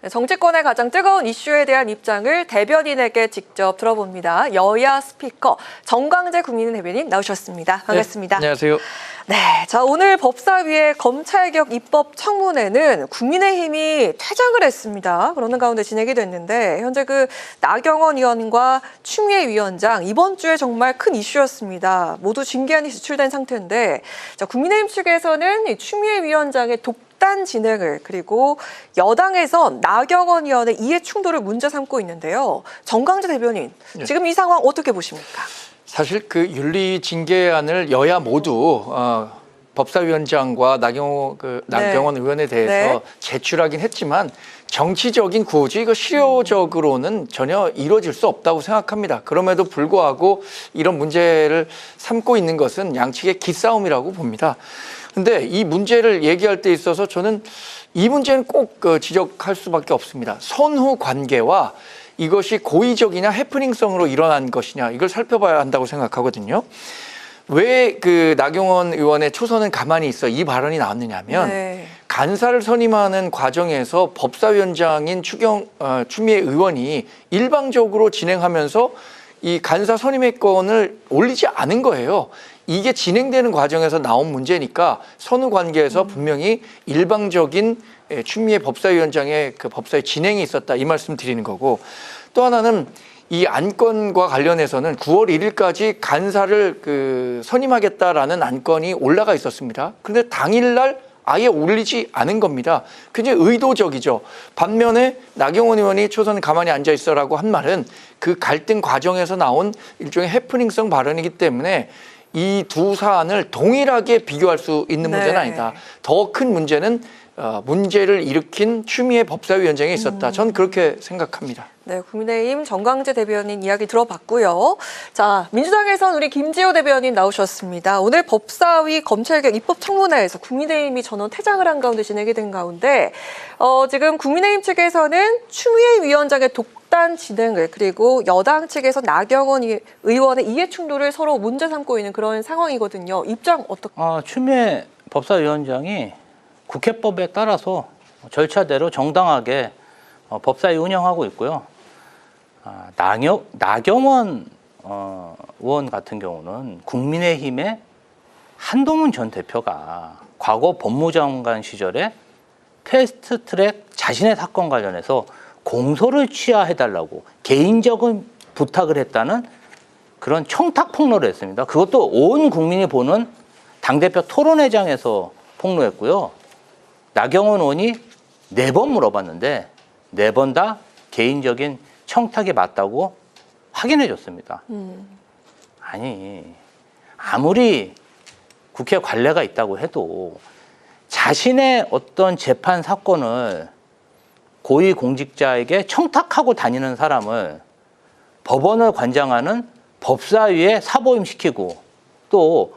정치권의 가장 뜨거운 이슈에 대한 입장을 대변인에게 직접 들어봅니다. 여야 스피커 정광재 국민의힘 대변인 나오셨습니다. 반갑습니다. 네, 안녕하세요. 네, 자 오늘 법사위의 검찰개혁 입법 청문회는 국민의힘이 퇴장을 했습니다. 그러는 가운데 진행이 됐는데 현재 그 나경원 의원과 추미애 위원장 이번 주에 정말 큰 이슈였습니다. 모두 징계안이 제출된 상태인데 자, 국민의힘 측에서는 이 추미애 위원장의 독단 진행을 그리고 여당에서 나경원 의원의 이해 충돌을 문제 삼고 있는데요. 정광재 대변인, 지금 이 상황 어떻게 보십니까? 사실 그 윤리 징계안을 여야 모두 법사위원장과 나경원 의원에 대해서 제출하긴 했지만 정치적인 구호지 이거 실효적으로는 전혀 이루어질 수 없다고 생각합니다. 그럼에도 불구하고 이런 문제를 삼고 있는 것은 양측의 기싸움이라고 봅니다. 근데 이 문제를 얘기할 때 있어서 저는 이 문제는 꼭 지적할 수밖에 없습니다. 선후 관계와 이것이 고의적이냐 해프닝성으로 일어난 것이냐 이걸 살펴봐야 한다고 생각하거든요. 왜 그 나경원 의원의 초선은 가만히 있어 이 발언이 나왔느냐면 간사를 선임하는 과정에서 법사위원장인 추미애 의원이 일방적으로 진행하면서 이 간사 선임의 건을 올리지 않은 거예요. 이게 진행되는 과정에서 나온 문제니까 선후 관계에서 분명히 일방적인 추미애 법사위원장의 그 법사위 진행이 있었다 이 말씀 드리는 거고, 또 하나는 이 안건과 관련해서는 9월 1일까지 간사를 선임하겠다라는 안건이 올라가 있었습니다. 그런데 당일날 아예 올리지 않은 겁니다. 굉장히 의도적이죠. 반면에 나경원 의원이 초선 가만히 앉아 있어라고 한 말은 그 갈등 과정에서 나온 일종의 해프닝성 발언이기 때문에 이 두 사안을 동일하게 비교할 수 있는 문제는 아니다. 더 큰 문제는 문제를 일으킨 추미애 법사위원장이 있었다. 전 그렇게 생각합니다. 네, 국민의힘 정광재 대변인 이야기 들어봤고요. 자, 민주당에선 우리 김지호 대변인 나오셨습니다. 오늘 법사위 검찰개혁 입법 청문회에서 국민의힘이 전원 퇴장을 한 가운데 진행이 된 가운데 지금 국민의힘 측에서는 추미애 위원장의 독단 진행을 그리고 여당 측에서 나경원 의원의 이해 충돌을 서로 문제 삼고 있는 그런 상황이거든요. 입장 어떻게? 추미애 법사위원장이 국회법에 따라서 절차대로 정당하게 법사위 운영하고 있고요. 나경원 의원 같은 경우는 국민의힘의 한동훈 전 대표가 과거 법무장관 시절에 패스트트랙 자신의 사건 관련해서 공소를 취하해달라고 개인적인 부탁을 했다는 그런 청탁 폭로를 했습니다. 그것도 온 국민이 보는 당대표 토론회장에서 폭로했고요. 나경원 의원이 4번 물어봤는데 4번 다 개인적인 청탁이 맞다고 확인해 줬습니다. 아니, 아무리 국회 관례가 있다고 해도 자신의 어떤 재판 사건을 고위공직자에게 청탁하고 다니는 사람을 법원을 관장하는 법사위에 사보임시키고 또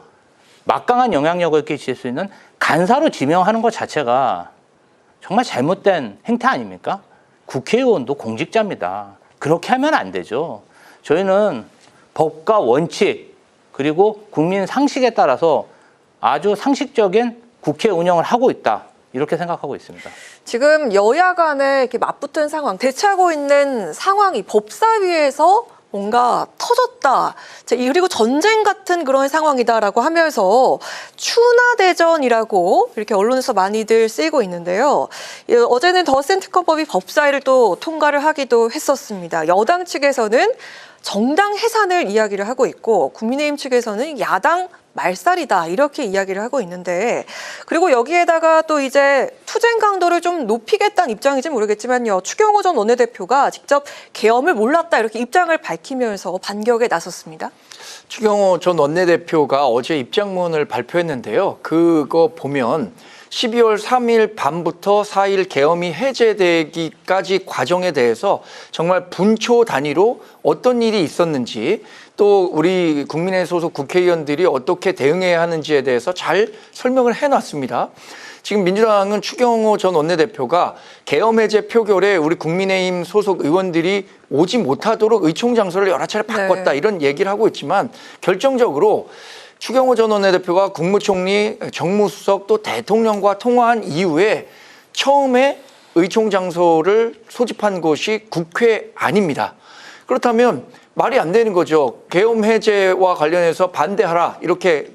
막강한 영향력을 끼칠 수 있는 간사로 지명하는 것 자체가 정말 잘못된 행태 아닙니까? 국회의원도 공직자입니다. 그렇게 하면 안 되죠. 저희는 법과 원칙 그리고 국민 상식에 따라서 아주 상식적인 국회 운영을 하고 있다. 이렇게 생각하고 있습니다. 지금 여야 간에 이렇게 맞붙은 상황, 대치하고 있는 상황이 법사위에서 뭔가 터졌다. 그리고 전쟁 같은 그런 상황이다라고 하면서 추나대전이라고 이렇게 언론에서 많이들 쓰이고 있는데요. 어제는 더센 특검법이 법사위를 또 통과를 하기도 했었습니다. 여당 측에서는 정당 해산을 이야기를 하고 있고 국민의힘 측에서는 야당 말살이다 이렇게 이야기를 하고 있는데, 그리고 여기에다가 또 이제 투쟁 강도를 좀 높이겠다는 입장인지 모르겠지만요. 추경호 전 원내대표가 직접 계엄을 몰랐다 이렇게 입장을 밝히면서 반격에 나섰습니다. 추경호 전 원내대표가 어제 입장문을 발표했는데요. 그거 보면 12월 3일 밤부터 4일 계엄이 해제되기까지 과정에 대해서 정말 분초 단위로 어떤 일이 있었는지 또 우리 국민의 소속 국회의원들이 어떻게 대응해야 하는지에 대해서 잘 설명을 해놨습니다. 지금 민주당은 추경호 전 원내대표가 계엄 해제 표결에 우리 국민의힘 소속 의원들이 오지 못하도록 의총 장소를 여러 차례 바꿨다 이런 얘기를 하고 있지만 결정적으로 추경호 전 원내대표가 국무총리, 정무수석 또 대통령과 통화한 이후에 처음에 의총 장소를 소집한 곳이 국회 아닙니다. 그렇다면 말이 안 되는 거죠. 계엄 해제와 관련해서 반대하라, 이렇게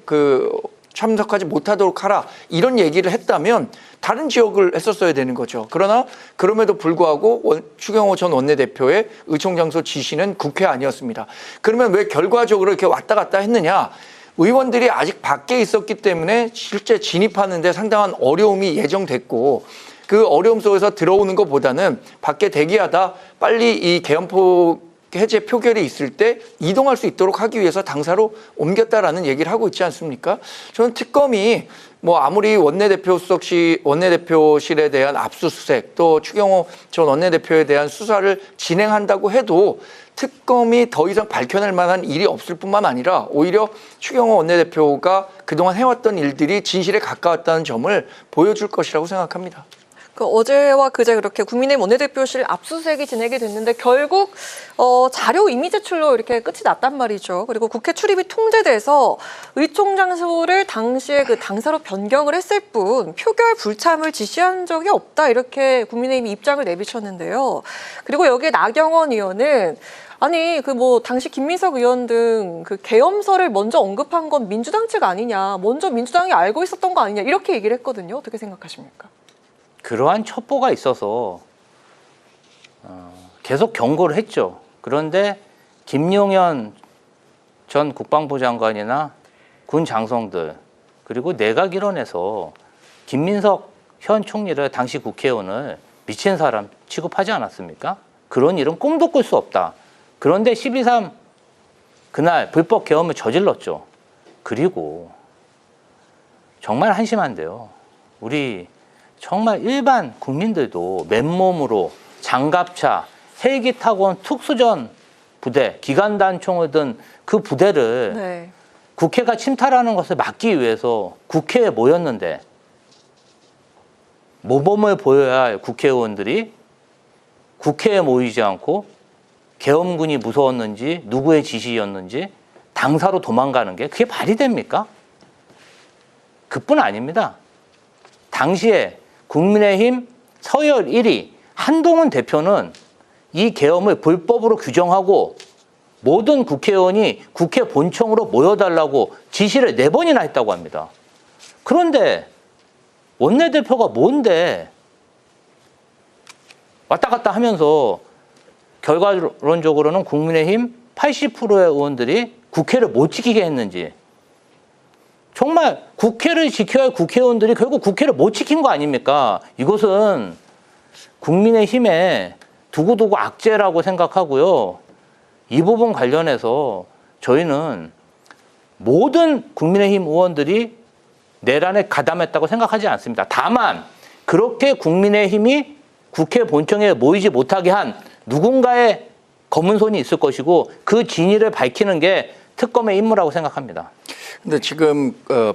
참석하지 못하도록 하라, 이런 얘기를 했다면 다른 지역을 했었어야 되는 거죠. 그러나 그럼에도 불구하고 추경호 전 원내대표의 의총 장소 지시는 국회 아니었습니다. 그러면 왜 결과적으로 이렇게 왔다 갔다 했느냐? 의원들이 아직 밖에 있었기 때문에 실제 진입하는 데 상당한 어려움이 예정됐고, 그 어려움 속에서 들어오는 것보다는 밖에 대기하다 빨리 이 계엄포 해제 표결이 있을 때 이동할 수 있도록 하기 위해서 당사로 옮겼다라는 얘기를 하고 있지 않습니까? 저는 특검이 아무리 원내대표실에 대한 압수수색, 또 추경호 전 원내대표에 대한 수사를 진행한다고 해도 특검이 더 이상 밝혀낼 만한 일이 없을 뿐만 아니라 오히려 추경호 원내대표가 그동안 해왔던 일들이 진실에 가까웠다는 점을 보여줄 것이라고 생각합니다. 어제와 그제 그렇게 국민의힘 원내대표실 압수수색이 진행이 됐는데 결국 자료 이미 제출로 이렇게 끝이 났단 말이죠. 그리고 국회 출입이 통제돼서 의총 장소를 당시에 당사로 변경을 했을 뿐 표결 불참을 지시한 적이 없다, 이렇게 국민의힘이 입장을 내비쳤는데요. 그리고 여기에 나경원 의원은 아니 당시 김민석 의원 등 계엄설을 먼저 언급한 건 민주당 측 아니냐, 먼저 민주당이 알고 있었던 거 아니냐, 이렇게 얘기를 했거든요. 어떻게 생각하십니까? 그러한 첩보가 있어서 계속 경고를 했죠. 그런데 김용현 전 국방부 장관이나 군 장성들, 그리고 내각일원에서 김민석 현 총리를, 당시 국회의원을 미친 사람 취급하지 않았습니까? 그런 일은 꿈도 꿀 수 없다. 그런데 12.3 그날 불법 계엄을 저질렀죠. 그리고 정말 한심한데요. 우리 정말 일반 국민들도 맨몸으로 장갑차, 헬기 타고 온 특수전 부대, 기관단총을 든 그 부대를 네. 국회가 침탈하는 것을 막기 위해서 국회에 모였는데, 모범을 보여야 할 국회의원들이 국회에 모이지 않고 계엄군이 무서웠는지 누구의 지시였는지 당사로 도망가는 게 그게 말이 됩니까? 그뿐 아닙니다. 당시에 국민의힘 서열 1위 한동훈 대표는 이 계엄을 불법으로 규정하고 모든 국회의원이 국회 본청으로 모여달라고 지시를 4번이나 했다고 합니다. 그런데 원내대표가 뭔데 왔다 갔다 하면서 결과론적으로는 국민의힘 80%의 의원들이 국회를 못 지키게 했는지, 정말 국회를 지켜야 할 국회의원들이 결국 국회를 못 지킨 거 아닙니까? 이것은 국민의힘의 두고두고 악재라고 생각하고요. 이 부분 관련해서 저희는 모든 국민의힘 의원들이 내란에 가담했다고 생각하지 않습니다. 다만 그렇게 국민의힘이 국회 본청에 모이지 못하게 한 누군가의 검은 손이 있을 것이고, 그 진위를 밝히는 게 특검의 임무라고 생각합니다. 근데 지금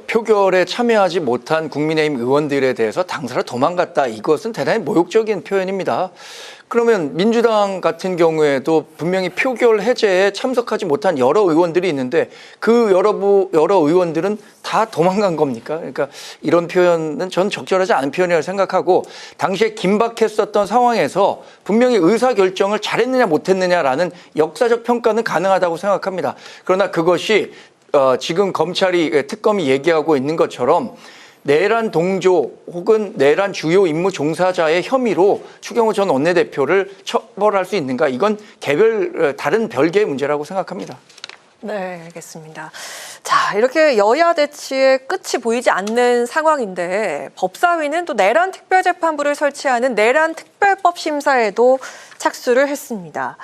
표결에 참여하지 못한 국민의힘 의원들에 대해서 당사로 도망갔다, 이것은 대단히 모욕적인 표현입니다. 그러면 민주당 같은 경우에도 분명히 표결 해제에 참석하지 못한 여러 의원들이 있는데 그 여러 의원들은 다 도망간 겁니까? 그러니까 이런 표현은 전 적절하지 않은 표현이라고 생각하고, 당시에 긴박했었던 상황에서 분명히 의사결정을 잘했느냐 못했느냐라는 역사적 평가는 가능하다고 생각합니다. 그러나 그것이 지금 검찰이, 특검이 얘기하고 있는 것처럼 내란 동조 혹은 내란 주요 임무 종사자의 혐의로 추경호 전 원내대표를 처벌할 수 있는가, 이건 다른 별개의 문제라고 생각합니다. 네, 알겠습니다. 자, 이렇게 여야 대치의 끝이 보이지 않는 상황인데 법사위는 또 내란 특별재판부를 설치하는 내란 특별법 심사에도 착수를 했습니다.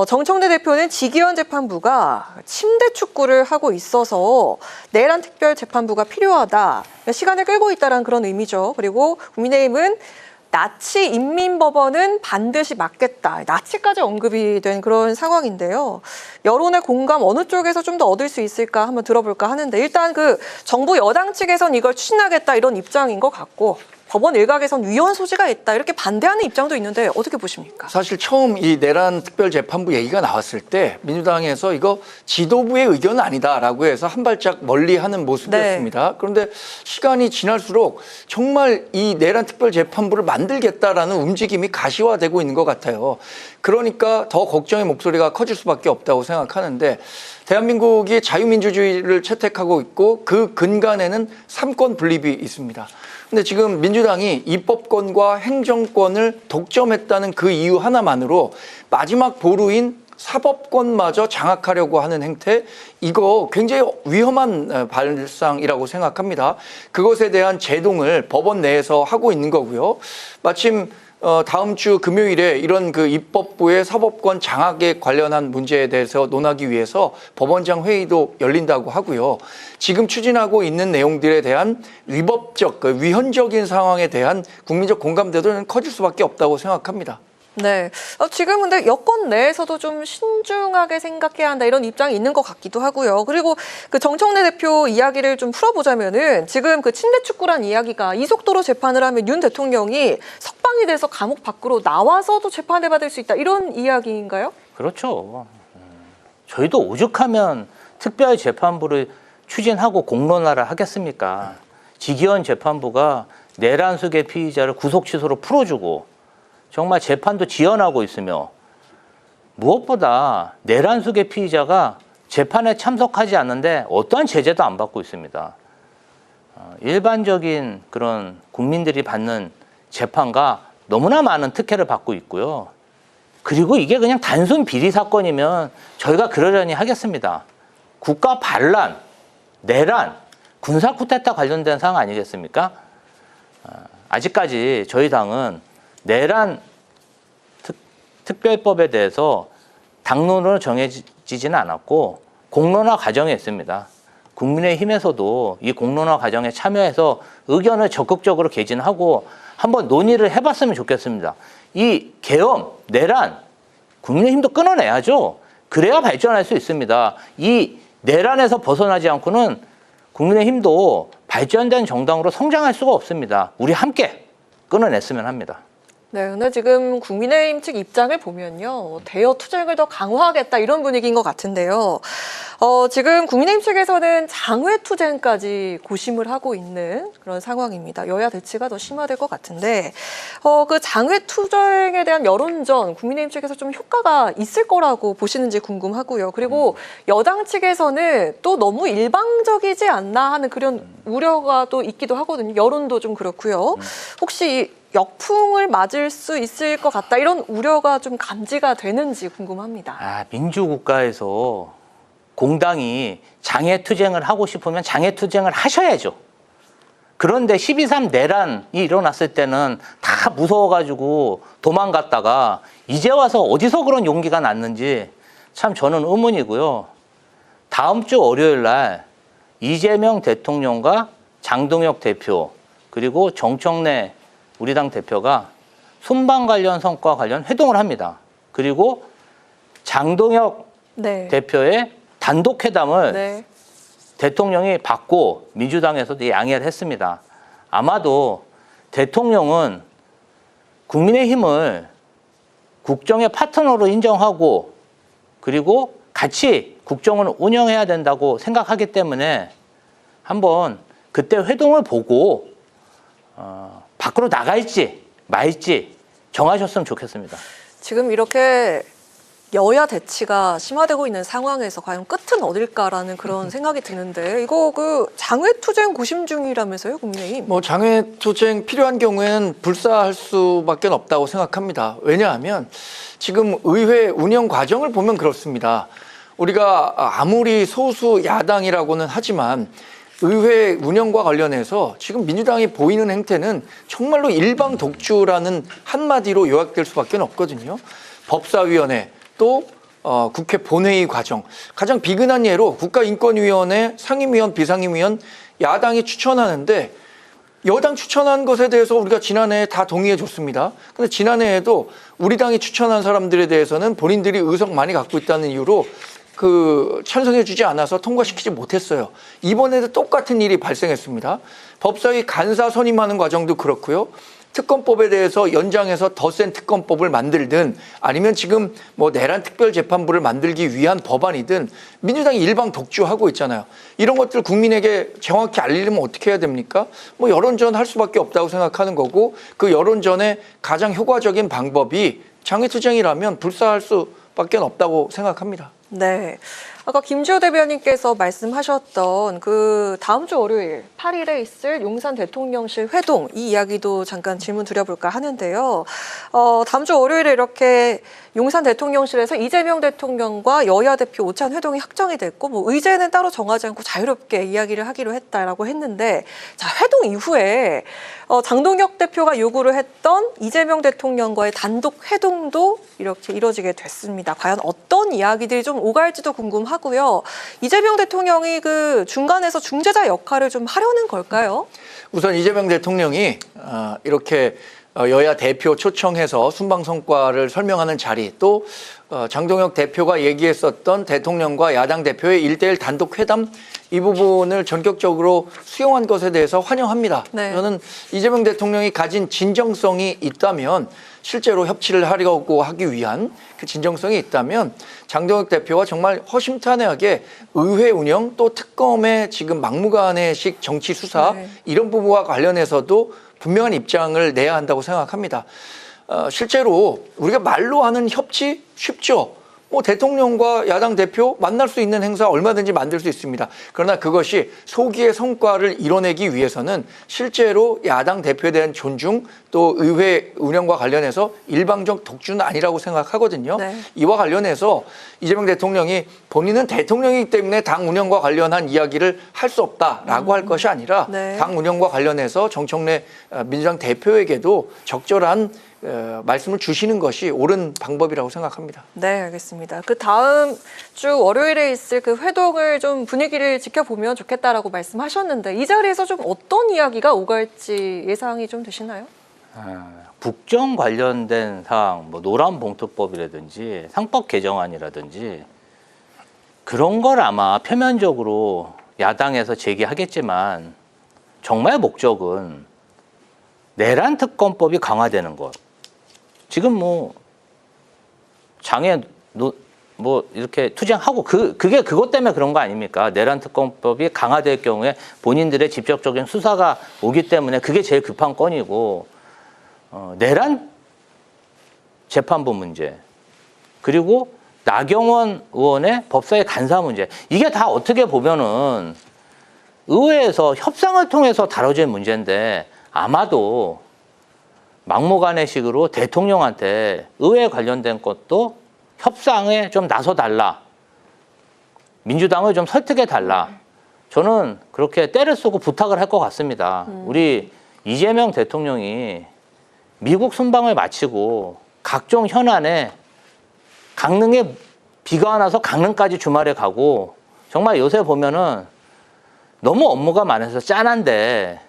정청래 대표는 지기현 재판부가 침대 축구를 하고 있어서 내란 특별재판부가 필요하다, 시간을 끌고 있다는 그런 의미죠. 그리고 국민의힘은 나치 인민법원은 반드시 막겠다, 나치까지 언급이 된 그런 상황인데요. 여론의 공감 어느 쪽에서 좀 더 얻을 수 있을까 한번 들어볼까 하는데, 일단 정부 여당 측에선 이걸 추진하겠다, 이런 입장인 것 같고, 법원 일각에선 위헌 소지가 있다 이렇게 반대하는 입장도 있는데 어떻게 보십니까? 사실 처음 이 내란 특별재판부 얘기가 나왔을 때 민주당에서 이거 지도부의 의견은 아니다라고 해서 한 발짝 멀리하는 모습이었습니다. 네. 그런데 시간이 지날수록 정말 이 내란 특별재판부를 만들겠다라는 움직임이 가시화되고 있는 것 같아요. 그러니까 더 걱정의 목소리가 커질 수밖에 없다고 생각하는데 대한민국이 자유민주주의를 채택하고 있고 그 근간에는 삼권 분립이 있습니다. 근데 지금 민주당이 입법권과 행정권을 독점했다는 그 이유 하나만으로 마지막 보루인 사법권마저 장악하려고 하는 행태, 이거 굉장히 위험한 발상이라고 생각합니다. 그것에 대한 제동을 법원 내에서 하고 있는 거고요. 마침 다음 주 금요일에 이런 그 입법부의 사법권 장악에 관련한 문제에 대해서 논하기 위해서 법원장 회의도 열린다고 하고요. 지금 추진하고 있는 내용들에 대한 위법적, 위헌적인 상황에 대한 국민적 공감대도 커질 수밖에 없다고 생각합니다. 네. 지금 근데 여권 내에서도 좀 신중하게 생각해야 한다 이런 입장이 있는 것 같기도 하고요. 그리고 그 정청래 대표 이야기를 좀 풀어보자면은 지금 그 침대 축구란 이야기가 이 속도로 재판을 하면 윤 대통령이 석방이 돼서 감옥 밖으로 나와서도 재판을 받을 수 있다 이런 이야기인가요? 그렇죠. 저희도 오죽하면 특별 재판부를 추진하고 공론화를 하겠습니까? 지기현 재판부가 내란 수계 피의자를 구속 취소로 풀어주고 정말 재판도 지연하고 있으며 무엇보다 내란 수계 피의자가 재판에 참석하지 않는데 어떠한 제재도 안 받고 있습니다. 일반적인 그런 국민들이 받는 재판과 너무나 많은 특혜를 받고 있고요. 그리고 이게 그냥 단순 비리 사건이면 저희가 그러려니 하겠습니다. 국가 반란, 내란, 군사 쿠데타 관련된 사항 아니겠습니까? 아직까지 저희 당은 내란 특별법에 대해서 당론으로 정해지지는 않았고 공론화 과정에 있습니다. 국민의힘에서도 이 공론화 과정에 참여해서 의견을 적극적으로 개진하고 한번 논의를 해봤으면 좋겠습니다. 이 계엄, 내란, 국민의힘도 끊어내야죠. 그래야 발전할 수 있습니다. 이 내란에서 벗어나지 않고는 국민의힘도 발전된 정당으로 성장할 수가 없습니다. 우리 함께 끊어냈으면 합니다. 네, 근데 지금 국민의힘 측 입장을 보면요, 대여 투쟁을 더 강화하겠다 이런 분위기인 것 같은데요. 지금 국민의힘 측에서는 장외 투쟁까지 고심을 하고 있는 그런 상황입니다. 여야 대치가 더 심화될 것 같은데, 그 장외 투쟁에 대한 여론전 국민의힘 측에서 좀 효과가 있을 거라고 보시는지 궁금하고요. 그리고 여당 측에서는 또 너무 일방적이지 않나 하는 그런 우려가 또 있기도 하거든요. 여론도 좀 그렇고요. 혹시 역풍을 맞을 수 있을 것 같다 이런 우려가 좀 감지가 되는지 궁금합니다. 민주국가에서 공당이 장애투쟁을 하고 싶으면 장애투쟁을 하셔야죠. 그런데 12.3 내란이 일어났을 때는 다 무서워가지고 도망갔다가 이제 와서 어디서 그런 용기가 났는지 참 저는 의문이고요. 다음 주 월요일 날 이재명 대통령과 장동혁 대표 그리고 정청래 우리 당 대표가 순방 관련 성과 관련 회동을 합니다. 그리고 장동혁 대표의 단독 회담을 대통령이 받고 민주당에서도 양해를 했습니다. 아마도 대통령은 국민의힘을 국정의 파트너로 인정하고 그리고 같이 국정을 운영해야 된다고 생각하기 때문에 한번 그때 회동을 보고 밖으로 나갈지 말지 정하셨으면 좋겠습니다. 지금 이렇게 여야 대치가 심화되고 있는 상황에서 과연 끝은 어딜까라는 그런 생각이 드는데 이거 그 장외투쟁 고심 중이라면서요, 국민의힘? 장외투쟁 필요한 경우에는 불사할 수밖에 없다고 생각합니다. 왜냐하면 지금 의회 운영 과정을 보면 그렇습니다. 우리가 아무리 소수 야당이라고는 하지만 의회 운영과 관련해서 지금 민주당이 보이는 행태는 정말로 일방 독주라는 한마디로 요약될 수밖에 없거든요. 법사위원회 또 국회 본회의 과정 가장 비근한 예로 국가인권위원회 상임위원 비상임위원 야당이 추천하는데 여당 추천한 것에 대해서 우리가 지난해에 다 동의해 줬습니다. 근데 지난해에도 우리 당이 추천한 사람들에 대해서는 본인들이 의석 많이 갖고 있다는 이유로 찬성해주지 않아서 통과시키지 못했어요. 이번에도 똑같은 일이 발생했습니다. 법사위 간사 선임하는 과정도 그렇고요. 특검법에 대해서 연장해서 더 센 특검법을 만들든 아니면 지금 뭐 내란 특별재판부를 만들기 위한 법안이든 민주당이 일방 독주하고 있잖아요. 이런 것들 국민에게 정확히 알리려면 어떻게 해야 됩니까? 뭐 여론전 할 수밖에 없다고 생각하는 거고 그 여론전의 가장 효과적인 방법이 장외투쟁이라면 불사할 수밖에 없다고 생각합니다. 네. 아까 김주호 대변인께서 말씀하셨던 그 다음 주 월요일 8일에 있을 용산 대통령실 회동 이 이야기도 잠깐 질문 드려볼까 하는데요. 다음 주 월요일에 이렇게 용산 대통령실에서 이재명 대통령과 여야 대표 오찬 회동이 확정이 됐고 뭐 의제는 따로 정하지 않고 자유롭게 이야기를 하기로 했다라고 했는데 자 회동 이후에 장동혁 대표가 요구를 했던 이재명 대통령과의 단독 회동도 이렇게 이뤄지게 됐습니다. 과연 어떤 이야기들이 좀 오갈지도 궁금하고요. 이재명 대통령이 그 중간에서 중재자 역할을 좀 하려는 걸까요? 우선 이재명 대통령이 이렇게 여야 대표 초청해서 순방 성과를 설명하는 자리 또 장동혁 대표가 얘기했었던 대통령과 야당 대표의 1대1 단독 회담 이 부분을 전격적으로 수용한 것에 대해서 환영합니다. 네. 저는 이재명 대통령이 가진 진정성이 있다면 실제로 협치를 하려고 하기 위한 그 진정성이 있다면 장동혁 대표와 정말 허심탄회하게 의회 운영 또 특검의 지금 막무가내식 정치 수사 네. 이런 부분과 관련해서도 분명한 입장을 내야 한다고 생각합니다. 실제로 우리가 말로 하는 협치 쉽죠. 뭐 대통령과 야당 대표 만날 수 있는 행사 얼마든지 만들 수 있습니다. 그러나 그것이 소기의 성과를 이뤄내기 위해서는 실제로 야당 대표에 대한 존중 또 의회 운영과 관련해서 일방적 독주는 아니라고 생각하거든요. 네. 이와 관련해서 이재명 대통령이 본인은 대통령이기 때문에 당 운영과 관련한 이야기를 할 수 없다라고 할 것이 아니라 네. 당 운영과 관련해서 정청래 민주당 대표에게도 적절한 말씀을 주시는 것이 옳은 방법이라고 생각합니다. 네, 알겠습니다. 그 다음 주 월요일에 있을 그 회동을 좀 분위기를 지켜보면 좋겠다라고 말씀하셨는데 이 자리에서 좀 어떤 이야기가 오갈지 예상이 좀 되시나요? 국정 관련된 사항, 뭐 노란봉투법이라든지 상법 개정안이라든지 그런 걸 아마 표면적으로 야당에서 제기하겠지만 정말 목적은 내란 특검법이 강화되는 것. 지금 뭐 장애 뭐 이렇게 투쟁하고 그게 그것 때문에 그런 거 아닙니까? 내란 특검법이 강화될 경우에 본인들의 직접적인 수사가 오기 때문에 그게 제일 급한 건이고 내란 재판부 문제 그리고 나경원 의원의 법사위 간사 문제 이게 다 어떻게 보면은 의회에서 협상을 통해서 다뤄질 문제인데 아마도 막무가내식으로 대통령한테 의회 관련된 것도 협상에 좀 나서달라. 민주당을 좀 설득해달라. 저는 그렇게 때를 쓰고 부탁을 할 것 같습니다. 우리 이재명 대통령이 미국 순방을 마치고 각종 현안에 강릉에 비가 와서 강릉까지 주말에 가고 정말 요새 보면은 너무 업무가 많아서 짠한데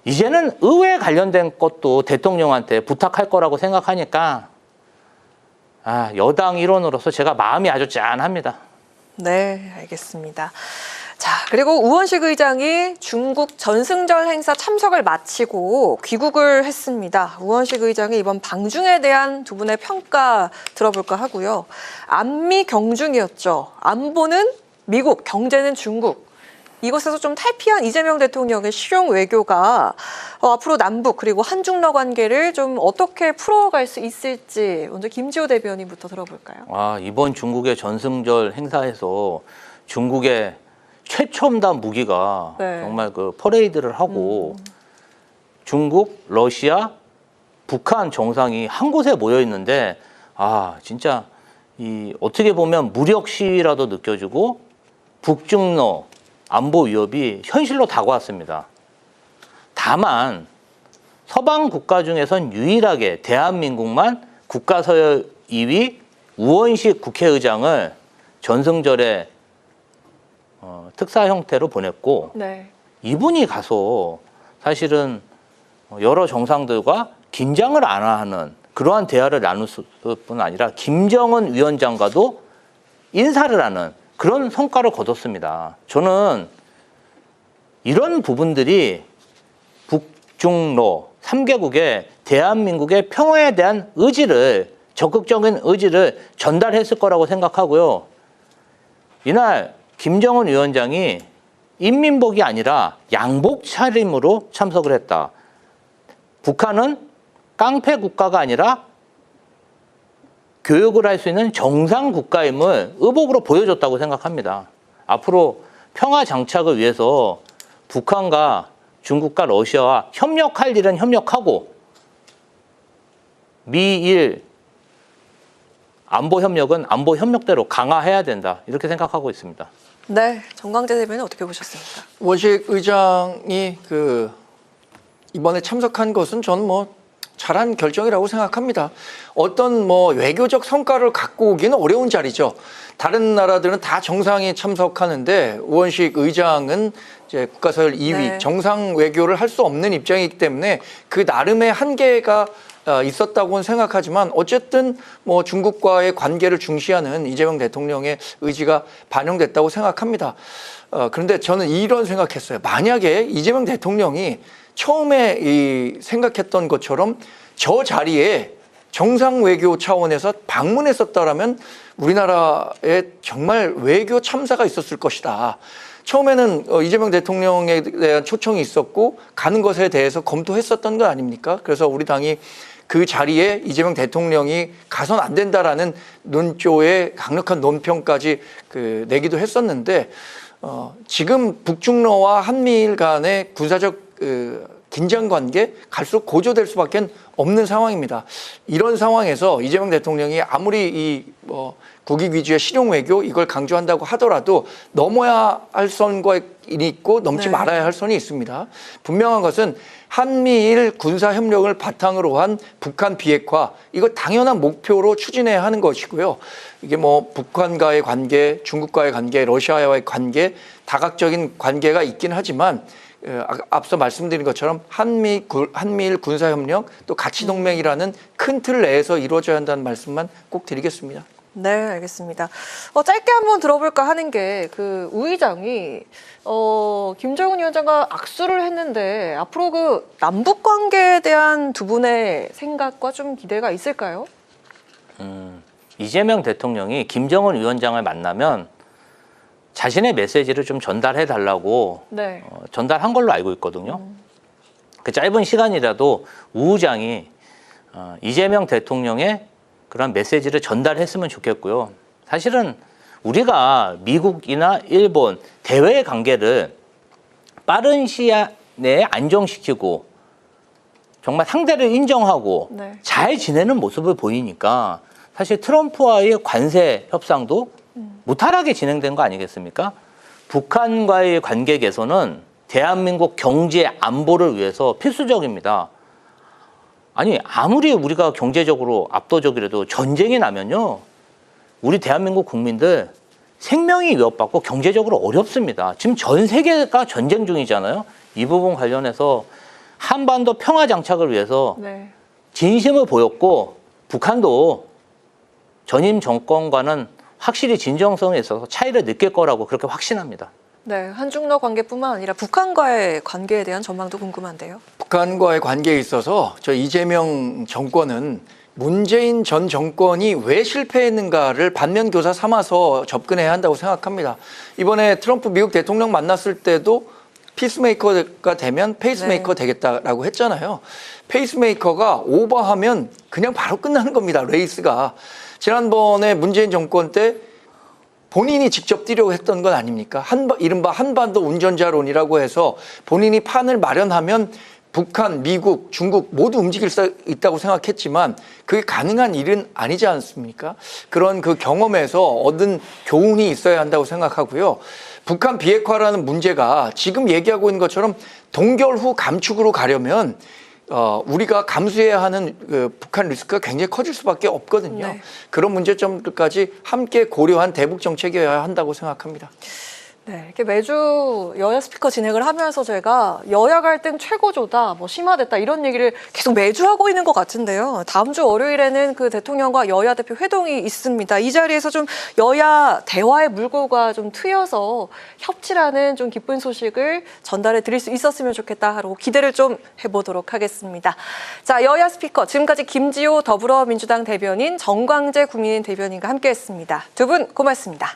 이제는 의회에 관련된 것도 대통령한테 부탁할 거라고 생각하니까 여당 일원으로서 제가 마음이 아주 짠합니다. 네, 알겠습니다. 자, 그리고 우원식 의장이 중국 전승절 행사 참석을 마치고 귀국을 했습니다. 우원식 의장이 이번 방중에 대한 두 분의 평가 들어볼까 하고요. 안미 경중이었죠. 안보는 미국, 경제는 중국. 이곳에서 좀 탈피한 이재명 대통령의 실용 외교가 앞으로 남북 그리고 한중러 관계를 좀 어떻게 풀어갈 수 있을지 먼저 김지호 대변인부터 들어볼까요? 이번 중국의 전승절 행사에서 중국의 최첨단 무기가 네. 정말 그 퍼레이드를 하고 중국, 러시아, 북한 정상이 한 곳에 모여 있는데 진짜 이 어떻게 보면 무력 시위라도 느껴지고 북중러 안보 위협이 현실로 다가왔습니다. 다만 서방 국가 중에선 유일하게 대한민국만 국가서열 2위 우원식 국회의장을 전승절에 특사 형태로 보냈고 네. 이분이 가서 사실은 여러 정상들과 긴장을 안 하는 그러한 대화를 나눌 뿐 아니라 김정은 위원장과도 인사를 하는 그런 성과를 거뒀습니다. 저는 이런 부분들이 북중로 3개국의 대한민국의 평화에 대한 의지를, 적극적인 의지를 전달했을 거라고 생각하고요. 이날 김정은 위원장이 인민복이 아니라 양복 차림으로 참석을 했다. 북한은 깡패 국가가 아니라 교육을 할 수 있는 정상 국가임을 의복으로 보여줬다고 생각합니다. 앞으로 평화 장착을 위해서 북한과 중국과 러시아와 협력할 일은 협력하고 미일 안보 협력은 안보 협력대로 강화해야 된다. 이렇게 생각하고 있습니다. 네, 정광재 대변인 어떻게 보셨습니까? 원식 의장이 이번에 참석한 것은 저는 잘한 결정이라고 생각합니다. 어떤 외교적 성과를 갖고 오기는 어려운 자리죠. 다른 나라들은 다 정상이 참석하는데 우원식 의장은 이제 국가서열 2위 네. 정상 외교를 할 수 없는 입장이기 때문에 그 나름의 한계가 있었다고는 생각하지만 어쨌든 중국과의 관계를 중시하는 이재명 대통령의 의지가 반영됐다고 생각합니다. 그런데 저는 이런 생각했어요. 만약에 이재명 대통령이 처음에 생각했던 것처럼 저 자리에 정상 외교 차원에서 방문했었다라면 우리나라에 정말 외교 참사가 있었을 것이다. 처음에는 이재명 대통령에 대한 초청이 있었고 가는 것에 대해서 검토했었던 거 아닙니까? 그래서 우리 당이 그 자리에 이재명 대통령이 가선 안 된다라는 논조의 강력한 논평까지 내기도 했었는데 지금 북중러와 한미일 간의 군사적 긴장 관계 갈수록 고조될 수밖에 없는 상황입니다. 이런 상황에서 이재명 대통령이 아무리 이 국익 위주의 실용 외교 이걸 강조한다고 하더라도 넘어야 할 선이 있고 넘지 네. 말아야 할 선이 있습니다. 분명한 것은 한미일 군사 협력을 바탕으로 한 북한 비핵화 이거 당연한 목표로 추진해야 하는 것이고요. 이게 북한과의 관계, 중국과의 관계, 러시아와의 관계 다각적인 관계가 있긴 하지만 앞서 말씀드린 것처럼 한미일 군사협력 또 가치동맹이라는 큰 틀 내에서 이루어져야 한다는 말씀만 꼭 드리겠습니다. 네, 알겠습니다. 짧게 한번 들어볼까 하는 게 우 의장이 김정은 위원장과 악수를 했는데 앞으로 남북 관계에 대한 두 분의 생각과 좀 기대가 있을까요? 이재명 대통령이 김정은 위원장을 만나면 자신의 메시지를 좀 전달해 달라고 네. 전달한 걸로 알고 있거든요. 그 짧은 시간이라도 우 의장이 이재명 대통령의 그런 메시지를 전달했으면 좋겠고요. 사실은 우리가 미국이나 일본 대외 관계를 빠른 시간 내에 안정시키고 정말 상대를 인정하고 네. 잘 지내는 모습을 보이니까 사실 트럼프와의 관세 협상도 무탈하게 진행된 거 아니겠습니까? 북한과의 관계 개선은 대한민국 경제 안보를 위해서 필수적입니다. 아니 아무리 우리가 경제적으로 압도적이라도 전쟁이 나면요. 우리 대한민국 국민들 생명이 위협받고 경제적으로 어렵습니다. 지금 전 세계가 전쟁 중이잖아요. 이 부분 관련해서 한반도 평화 장착을 위해서 네. 진심을 보였고 북한도 전임 정권과는 확실히 진정성에 있어서 차이를 느낄 거라고 그렇게 확신합니다. 네, 한중러 관계뿐만 아니라 북한과의 관계에 대한 전망도 궁금한데요. 북한과의 관계에 있어서 저 이재명 정권은 문재인 전 정권이 왜 실패했는가를 반면교사 삼아서 접근해야 한다고 생각합니다. 이번에 트럼프 미국 대통령 만났을 때도 피스메이커가 되면 페이스메이커 네. 되겠다라고 했잖아요. 페이스메이커가 오버하면 그냥 바로 끝나는 겁니다. 레이스가. 지난번에 문재인 정권 때 본인이 직접 뛰려고 했던 건 아닙니까? 이른바 한반도 운전자론이라고 해서 본인이 판을 마련하면 북한, 미국, 중국 모두 움직일 수 있다고 생각했지만 그게 가능한 일은 아니지 않습니까? 그런 그 경험에서 얻은 교훈이 있어야 한다고 생각하고요. 북한 비핵화라는 문제가 지금 얘기하고 있는 것처럼 동결 후 감축으로 가려면 우리가 감수해야 하는 북한 리스크가 굉장히 커질 수밖에 없거든요. 네. 그런 문제점들까지 함께 고려한 대북 정책이어야 한다고 생각합니다. 네, 이렇게 매주 여야 스피커 진행을 하면서 제가 여야 갈등 최고조다, 뭐 심화됐다 이런 얘기를 계속 매주 하고 있는 것 같은데요. 다음 주 월요일에는 그 대통령과 여야 대표 회동이 있습니다. 이 자리에서 좀 여야 대화의 물꼬가 좀 트여서 협치라는 좀 기쁜 소식을 전달해 드릴 수 있었으면 좋겠다 하고 기대를 좀 해보도록 하겠습니다. 자, 여야 스피커 지금까지 김지호 더불어민주당 대변인, 정광재 국민의힘 대변인과 함께했습니다. 두 분 고맙습니다.